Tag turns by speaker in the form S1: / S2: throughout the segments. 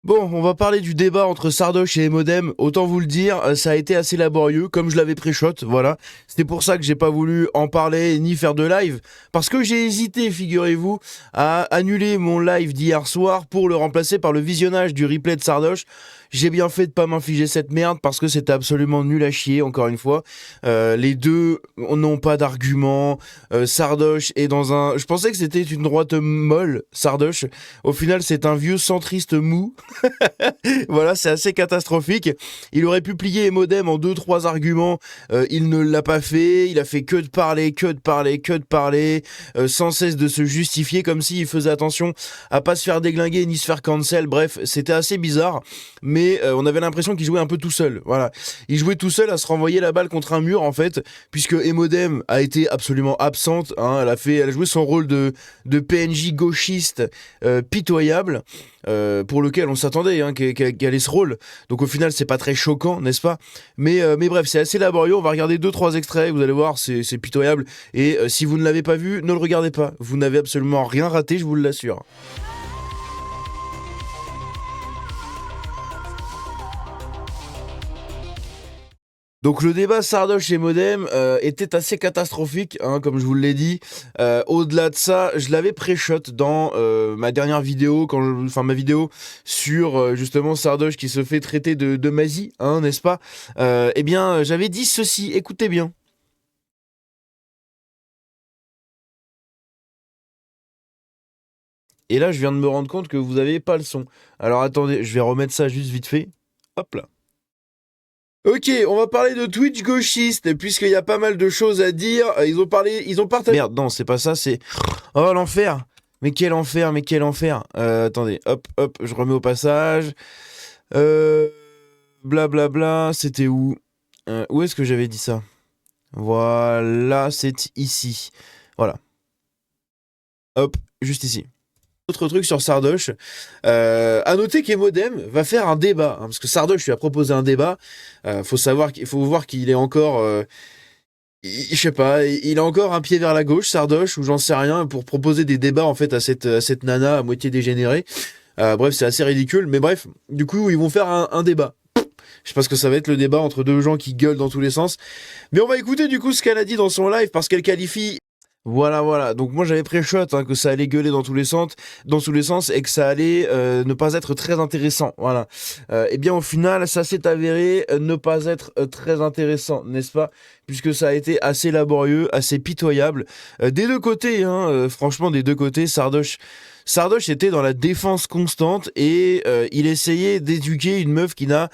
S1: Bon, on va parler du débat entre Sardoche et Emodem. Autant vous le dire, ça a été assez laborieux, comme je l'avais pré-shot, voilà. C'était pour ça que j'ai pas voulu en parler ni faire de live, parce que j'ai hésité, figurez-vous, à annuler mon live d'hier soir pour le remplacer par le visionnage du replay de Sardoche. J'ai bien fait de pas m'infliger cette merde parce que c'était absolument nul à chier, encore une fois. Les deux n'ont pas d'argument. Sardoche est dans un... Je pensais que c'était une droite molle, Sardoche. Au final, c'est un vieux centriste mou. Voilà, c'est assez catastrophique. Il aurait pu plier Emodem en 2-3 arguments. Il ne l'a pas fait. Il a fait que de parler, sans cesse de se justifier comme s'il faisait attention à pas se faire déglinguer ni se faire cancel. Bref, c'était assez bizarre. Mais on avait l'impression qu'il jouait un peu tout seul. Voilà. Il jouait tout seul à se renvoyer la balle contre un mur, en fait, puisque Emodem a été absolument absente. Hein. Elle a joué son rôle de PNJ gauchiste pitoyable. Pour lequel on s'attendait qu'elle ait ce rôle. Donc au final, c'est pas très choquant, n'est-ce pas ? Mais bref, c'est assez laborieux. On va regarder 2-3 extraits. Vous allez voir, c'est pitoyable. Et si vous ne l'avez pas vu, ne le regardez pas. Vous n'avez absolument rien raté, je vous l'assure. Donc le débat Sardoche et Modem était assez catastrophique, hein, comme je vous l'ai dit. Au-delà de ça, je l'avais pré-shot dans ma dernière vidéo, ma vidéo sur justement Sardoche qui se fait traiter de Mazie, hein, n'est-ce pas ? Eh bien, j'avais dit ceci, écoutez bien. Et là, je viens de me rendre compte que vous n'avez pas le son. Alors attendez, je vais remettre ça juste vite fait. Hop là. Ok, on va parler de Twitch gauchiste, puisqu'il y a pas mal de choses à dire. Ils ont partagé... Merde, non, c'est pas ça, c'est... Oh, l'enfer. Mais quel enfer, mais quel enfer. Attendez, hop, je remets au passage. Blablabla, c'était où ? Où est-ce que j'avais dit ça ? Voilà, c'est ici. Voilà. Hop, juste ici. Autre truc sur Sardoche, à noter qu'Emodem va faire un débat, hein, parce que Sardoche lui a proposé un débat. Faut voir qu'il est encore, je sais pas, il a encore un pied vers la gauche, Sardoche, ou j'en sais rien, pour proposer des débats en fait à cette nana à moitié dégénérée. Bref, c'est assez ridicule, mais bref, du coup ils vont faire un débat. Je sais pas ce que ça va être le débat entre deux gens qui gueulent dans tous les sens, mais on va écouter du coup ce qu'elle a dit dans son live parce qu'elle qualifie. Voilà. Donc moi j'avais pré-shot que ça allait gueuler dans tous les sens, et que ça allait ne pas être très intéressant. Voilà. Et bien au final, ça s'est avéré ne pas être très intéressant, n'est-ce pas ? Puisque ça a été assez laborieux, assez pitoyable des deux côtés. Franchement, des deux côtés, Sardoche était dans la défense constante et il essayait d'éduquer une meuf qui n'a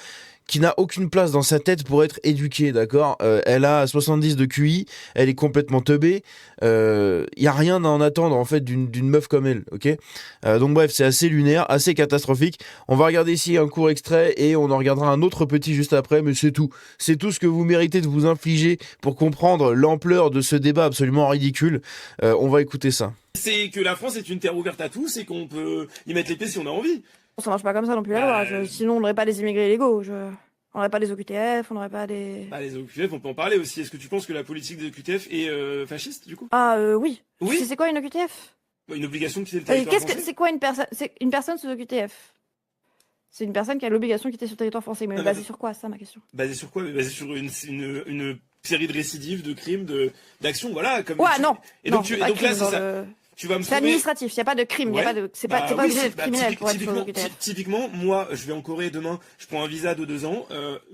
S1: aucune place dans sa tête pour être éduquée, d'accord ? Elle a 70 de QI, elle est complètement teubée, y a rien à en attendre en fait d'une meuf comme elle, ok ? Donc bref, c'est assez lunaire, assez catastrophique. On va regarder ici un court extrait et on en regardera un autre petit juste après, mais c'est tout. C'est tout ce que vous méritez de vous infliger pour comprendre l'ampleur de ce débat absolument ridicule. On va écouter ça.
S2: C'est que la France est une terre ouverte à tous et qu'on peut y mettre les pieds si on a envie.
S3: Ça marche pas comme ça non plus la loi. Sinon, on n'aurait pas des immigrés illégaux. On n'aurait pas des OQTF, on n'aurait pas des...
S2: Bah, les OQTF, on peut en parler aussi. Est-ce que tu penses que la politique des OQTF est fasciste, du coup ?
S3: Oui.
S2: Oui.
S3: C'est quoi une OQTF ?
S2: Une obligation de quitter le territoire français.
S3: C'est quoi une personne ? C'est une personne sous OQTF. C'est une personne qui a l'obligation de quitter sur le territoire français. Mais basée sur quoi, ça, ma question ?
S2: Basée sur quoi ? Basée sur une série de récidives, de crimes, d'actions, voilà. Comme
S3: non.
S2: Et donc, donc là, c'est ça. Tu vas me
S3: c'est administratif, il n'y a pas de crime,
S2: ouais.
S3: c'est pas obligé d'être criminel pour être sur
S2: l'OQTF. Typiquement, moi, je vais en Corée demain, je prends un visa de 2 ans,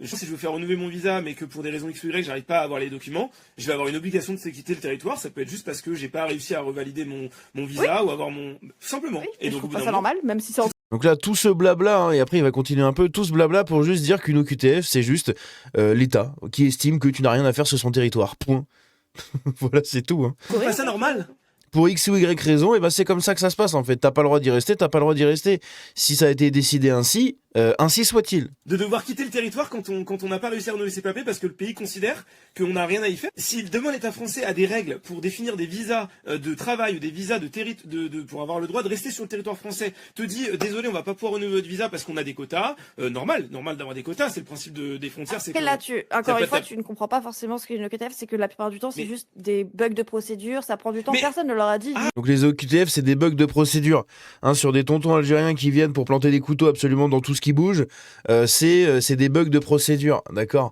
S2: si je veux faire renouveler mon visa, mais que pour des raisons X ou Y, j'arrive pas à avoir les documents, je vais avoir une obligation de quitter le territoire, ça peut être juste parce que j'ai pas réussi à revalider mon visa ou avoir mon... Simplement.
S3: Oui, et donc, je trouve pas ça normal, même si c'est...
S1: Donc là, tout ce blabla, et après il va continuer un peu, tout ce blabla pour juste dire qu'une OQTF, c'est juste l'État qui estime que tu n'as rien à faire sur son territoire. Point. Voilà, c'est tout. Hein.
S2: C'est pas ça normal ?
S1: Pour X ou Y raison, et c'est comme ça que ça se passe en fait. T'as pas le droit d'y rester, t'as pas le droit d'y rester. Si ça a été décidé ainsi, Ainsi soit-il.
S2: De devoir quitter le territoire quand on n'a pas réussi à renouveler ses papiers parce que le pays considère qu'on n'a rien à y faire. Si demain l'État français a des règles pour définir des visas de travail ou des visas pour avoir le droit de rester sur le territoire français, te dit désolé, on va pas pouvoir renouveler votre visa parce qu'on a des quotas, normal d'avoir des quotas, c'est le principe des frontières. C'est
S3: Après, là, encore une fois,
S2: ta-
S3: tu ne comprends pas forcément ce qu'est une OQTF, c'est que la plupart du temps, c'est
S2: Mais-
S3: juste des bugs de procédure, ça prend du temps,
S2: Mais-
S3: personne ne leur a dit.
S1: Donc les OQTF, c'est des bugs de procédure. Hein, sur des tontons algériens qui viennent pour planter des couteaux absolument dans tout ce qui bouge, c'est des bugs de procédure, d'accord.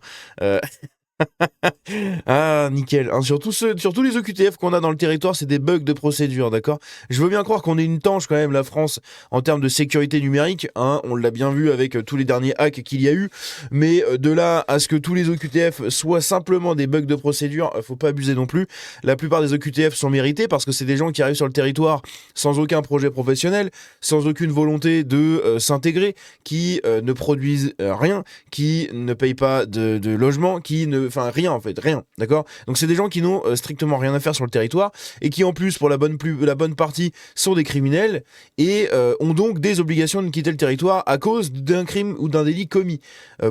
S1: Ah, nickel. Hein, sur tous les OQTF qu'on a dans le territoire, c'est des bugs de procédure, d'accord. Je veux bien croire qu'on est une tanche quand même, la France, en termes de sécurité numérique. Hein, on l'a bien vu avec tous les derniers hacks qu'il y a eu. Mais de là à ce que tous les OQTF soient simplement des bugs de procédure, faut pas abuser non plus. La plupart des OQTF sont mérités parce que c'est des gens qui arrivent sur le territoire sans aucun projet professionnel, sans aucune volonté de s'intégrer, qui ne produisent rien, qui ne payent pas de logement, enfin rien en fait, rien, d'accord. Donc c'est des gens qui n'ont strictement rien à faire sur le territoire et qui en plus pour la bonne partie sont des criminels et ont donc des obligations de quitter le territoire à cause d'un crime ou d'un délit commis.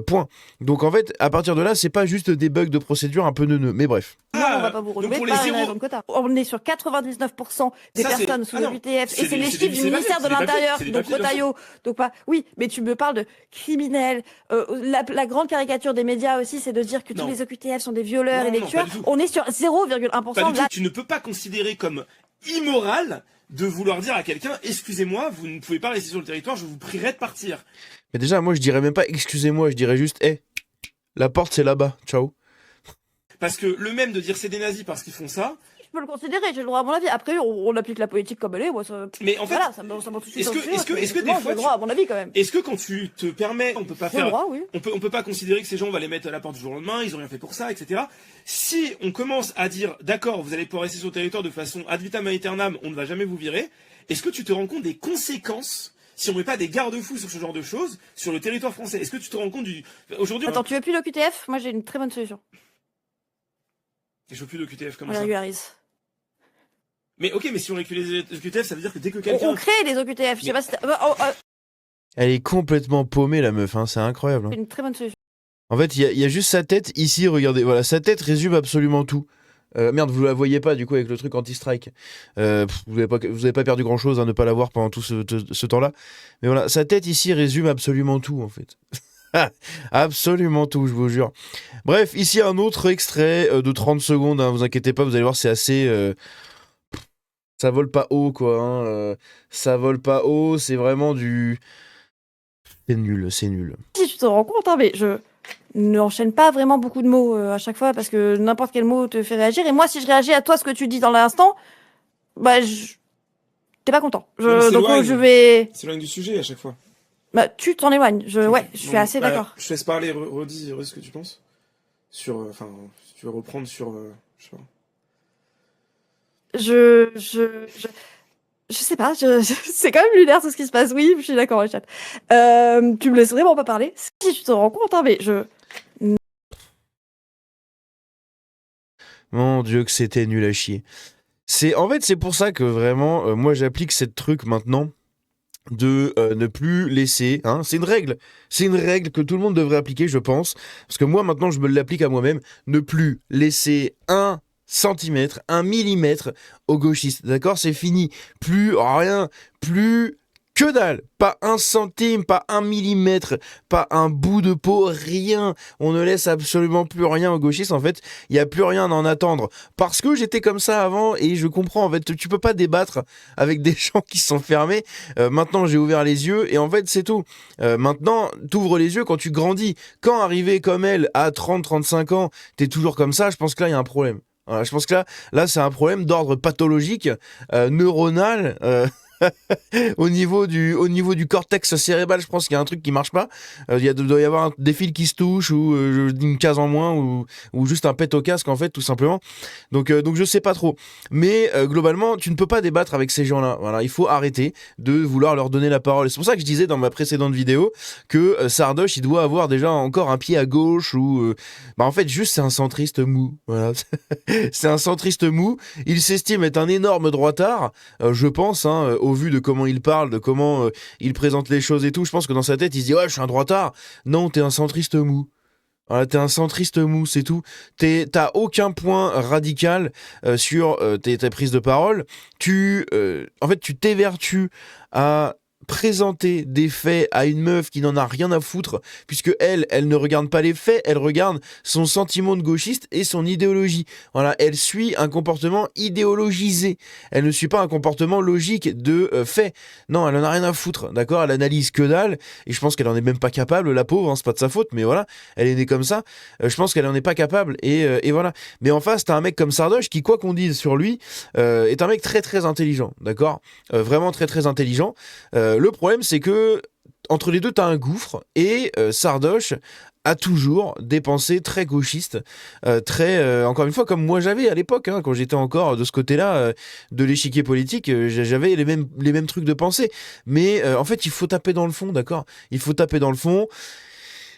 S1: Point. Donc en fait à partir de là c'est pas juste des bugs de procédure un peu neuneux, mais bref.
S3: Non, on va pas vous renouveler
S2: pour
S3: par
S2: les
S3: une raison de quota. On est sur 99% des
S2: Ça,
S3: personnes sous
S2: non.
S3: OQTF
S2: C'est
S3: et c'est
S2: des-
S3: les
S2: c'est
S3: chiffres
S2: des-
S3: du
S2: c'est des
S3: ministère de
S2: papiers,
S3: l'Intérieur,
S2: c'est des
S3: donc
S2: papiers, bien
S3: Rotaillot. Donc pas. Oui, mais tu me parles de criminels. La grande caricature des médias aussi, c'est de dire que tous
S2: Non.
S3: les OQTF sont des violeurs
S2: Non,
S3: et des
S2: non,
S3: tueurs.
S2: pas du tout.
S3: On est sur 0,1%
S2: Pas du
S3: de
S2: tout.
S3: la.
S2: Tu ne peux pas considérer comme immoral de vouloir dire à quelqu'un excusez-moi, vous ne pouvez pas rester sur le territoire, je vous prierai de partir.
S1: Mais déjà moi je dirais même pas excusez-moi, je dirais juste la porte c'est là-bas, ciao.
S2: Parce que le même de dire c'est des nazis parce qu'ils font ça,
S3: Je peux le considérer, j'ai le droit à mon avis. Après, on applique la politique comme elle est. Moi, ça.
S2: mais en fait,
S3: Voilà, ça me tout de suite.
S2: est-ce que-
S3: censuré,
S2: est-ce que-
S3: parce
S2: est-ce que des
S3: effectivement,
S2: fois,
S3: j'ai le droit à mon avis quand même.
S2: est-ce que quand tu te permets, on peut pas
S3: J'ai le
S2: faire,
S3: droit, oui.
S2: on peut pas considérer que ces gens on va les mettre à la porte du jour au lendemain, ils ont rien fait pour ça, etc. Si on commence à dire d'accord, vous allez pouvoir rester sur le territoire de façon ad vitam aeternam, on ne va jamais vous virer, est-ce que tu te rends compte des conséquences si on met pas des garde-fous sur ce genre de choses sur le territoire français? Est-ce que tu te rends compte aujourd'hui
S3: Attends, tu veux plus d'OQTF? Moi, j'ai une très bonne solution.
S2: je veux plus de QTF comme
S3: On les
S2: ça.
S3: régularise.
S2: Mais ok, mais si on récupère les QTF, ça veut dire que dès que
S3: On
S2: quelqu'un
S3: crée les OQTF. Je sais pas si
S1: Elle est complètement paumée la meuf, hein, c'est incroyable. Hein.
S3: c'est une très bonne solution.
S1: En fait, il y a juste sa tête ici, regardez. Voilà, sa tête résume absolument tout. Merde, vous la voyez pas du coup avec le truc anti-strike. Vous avez pas perdu grand chose à ne pas la voir pendant tout ce temps-là. Mais voilà, sa tête ici résume absolument tout en fait. Absolument tout, je vous jure. Bref, ici un autre extrait de 30 secondes, hein, vous inquiétez pas, vous allez voir, c'est assez... ça vole pas haut quoi. Hein, ça vole pas haut, c'est vraiment du... C'est nul, c'est nul.
S3: Si tu te rends compte, hein, mais je n'enchaîne pas vraiment beaucoup de mots à chaque fois parce que n'importe quel mot te fait réagir. Et moi, si je réagis à toi, ce que tu dis dans l'instant, bah, t'es pas content.
S2: Non,
S3: Donc,
S2: s'éloigne.
S3: je vais.
S2: c'est loin du sujet à chaque fois.
S3: Bah, tu t'en éloignes. Ouais, je suis
S2: Non,
S3: assez
S2: bah,
S3: d'accord.
S2: Je te laisse parler, redis ce que tu penses. Sur, enfin, si tu veux reprendre sur, je sais pas.
S3: Je sais pas, c'est quand même lunaire tout ce qui se passe. Oui, je suis d'accord, le chat. Tu me laisses vraiment pas parler. Si tu te rends compte, hein, mais
S1: Mon Dieu, que c'était nul à chier. En fait, c'est pour ça que vraiment, moi, j'applique cette truc maintenant de ne plus laisser. Hein, c'est une règle. C'est une règle que tout le monde devrait appliquer, je pense. Parce que moi, maintenant, je me l'applique à moi-même. Ne plus laisser 1 centimètre, 1 millimètre aux gauchistes. D'accord? C'est fini. Plus rien. Plus que dalle. Pas 1 centime, pas 1 millimètre, pas un bout de peau, rien. On ne laisse absolument plus rien aux gauchistes. En fait, il n'y a plus rien à en attendre. Parce que j'étais comme ça avant et je comprends. En fait, tu peux pas débattre avec des gens qui sont fermés. Maintenant, j'ai ouvert les yeux et en fait, c'est tout. Maintenant, t'ouvres les yeux quand tu grandis. Quand arrivé comme elle à 30-35 ans, t'es toujours comme ça, je pense que là, il y a un problème. Voilà, je pense que là, c'est un problème d'ordre pathologique, neuronal. Au niveau du cortex cérébral, je pense qu'il y a un truc qui marche pas. Doit y avoir des fils qui se touchent ou une case en moins ou juste un pet au casque en fait, tout simplement. Donc je sais pas trop. Mais globalement, tu ne peux pas débattre avec ces gens-là. Voilà, il faut arrêter de vouloir leur donner la parole. Et c'est pour ça que je disais dans ma précédente vidéo que Sardoche, il doit avoir déjà encore un pied à gauche ou en fait juste c'est un centriste mou. Voilà, c'est un centriste mou. Il s'estime être un énorme droitard, je pense, hein, au vu de comment il parle, de comment il présente les choses et tout, je pense que dans sa tête, il se dit « Ouais, je suis un droitard ». Non, t'es un centriste mou. Voilà, t'es un centriste mou, c'est tout. T'as aucun point radical sur tes prises de parole. En fait, tu t'évertues à présenter des faits à une meuf qui n'en a rien à foutre, puisque elle ne regarde pas les faits, elle regarde son sentiment de gauchiste et son idéologie. Voilà, elle suit un comportement idéologisé. Elle ne suit pas un comportement logique de fait. Non, elle en a rien à foutre, d'accord? Elle analyse que dalle, et je pense qu'elle en est même pas capable, la pauvre, hein, c'est pas de sa faute, mais voilà, elle est née comme ça. Je pense qu'elle en est pas capable, et voilà. Mais en face, t'as un mec comme Sardoche qui, quoi qu'on dise sur lui, est un mec très très intelligent, d'accord? Vraiment très très intelligent. Le problème, c'est que entre les deux, t'as un gouffre, et Sardoche a toujours des pensées très gauchistes, encore une fois, comme moi j'avais à l'époque, hein, quand j'étais encore de ce côté-là de l'échiquier politique, j'avais les mêmes trucs de pensée. Mais en fait, il faut taper dans le fond, d'accord? Il faut taper dans le fond.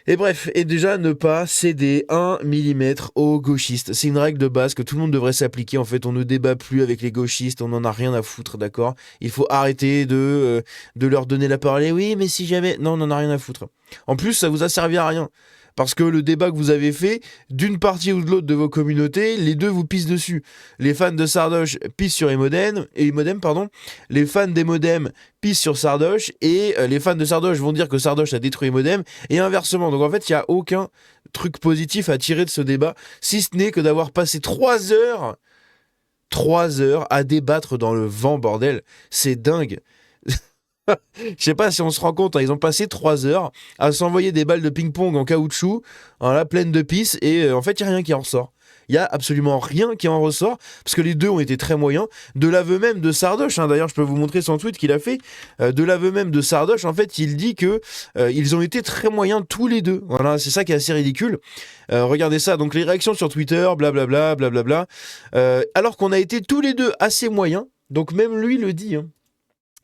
S1: Et bref, et déjà ne pas céder 1 millimètre aux gauchistes. C'est une règle de base que tout le monde devrait s'appliquer. En fait, on ne débat plus avec les gauchistes, on n'en a rien à foutre, d'accord? Il faut arrêter de leur donner la parole. Et oui, mais si jamais... Non, on n'en a rien à foutre. En plus, ça vous a servi à rien. Parce que le débat que vous avez fait, d'une partie ou de l'autre de vos communautés, les deux vous pissent dessus. Les fans de Sardoche pissent sur Emodem, les fans d'Emodem pissent sur Sardoche, et les fans de Sardoche vont dire que Sardoche a détruit Emodem, et inversement. Donc en fait, il n'y a aucun truc positif à tirer de ce débat, si ce n'est que d'avoir passé 3 heures à débattre dans le vent, bordel. C'est dingue. Je sais pas si on se rend compte, hein, ils ont passé 3 heures à s'envoyer des balles de ping-pong en caoutchouc, là, pleines de pisse, et en fait, il n'y a rien qui en ressort. Il n'y a absolument rien qui en ressort, parce que les deux ont été très moyens. De l'aveu même de Sardoche, hein, d'ailleurs, je peux vous montrer son tweet qu'il a fait. De l'aveu même de Sardoche, en fait, il dit que ils ont été très moyens tous les deux. Voilà, c'est ça qui est assez ridicule. Regardez ça, donc les réactions sur Twitter, blablabla, blablabla. Alors qu'on a été tous les deux assez moyens, donc même lui le dit, hein.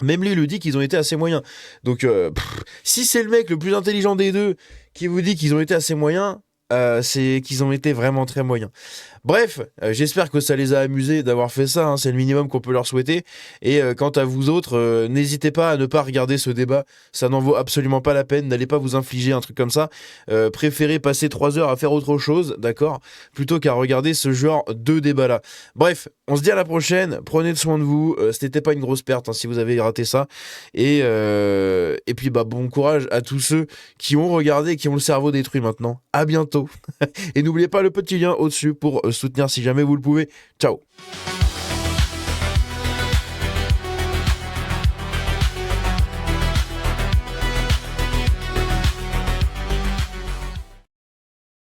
S1: Même lui le dit qu'ils ont été assez moyens. Donc, si c'est le mec le plus intelligent des deux qui vous dit qu'ils ont été assez moyens, c'est qu'ils ont été vraiment très moyens. Bref, j'espère que ça les a amusés d'avoir fait ça, hein, c'est le minimum qu'on peut leur souhaiter. Et quant à vous autres, n'hésitez pas à ne pas regarder ce débat, ça n'en vaut absolument pas la peine, n'allez pas vous infliger un truc comme ça. Préférez passer 3 heures à faire autre chose, d'accord, plutôt qu'à regarder ce genre de débat-là. Bref, on se dit à la prochaine, prenez soin de vous, c'était pas une grosse perte, hein, si vous avez raté ça. Et puis bon courage à tous ceux qui ont regardé et qui ont le cerveau détruit maintenant. À bientôt. Et n'oubliez pas le petit lien au-dessus pour soutenir si jamais vous le pouvez. Ciao.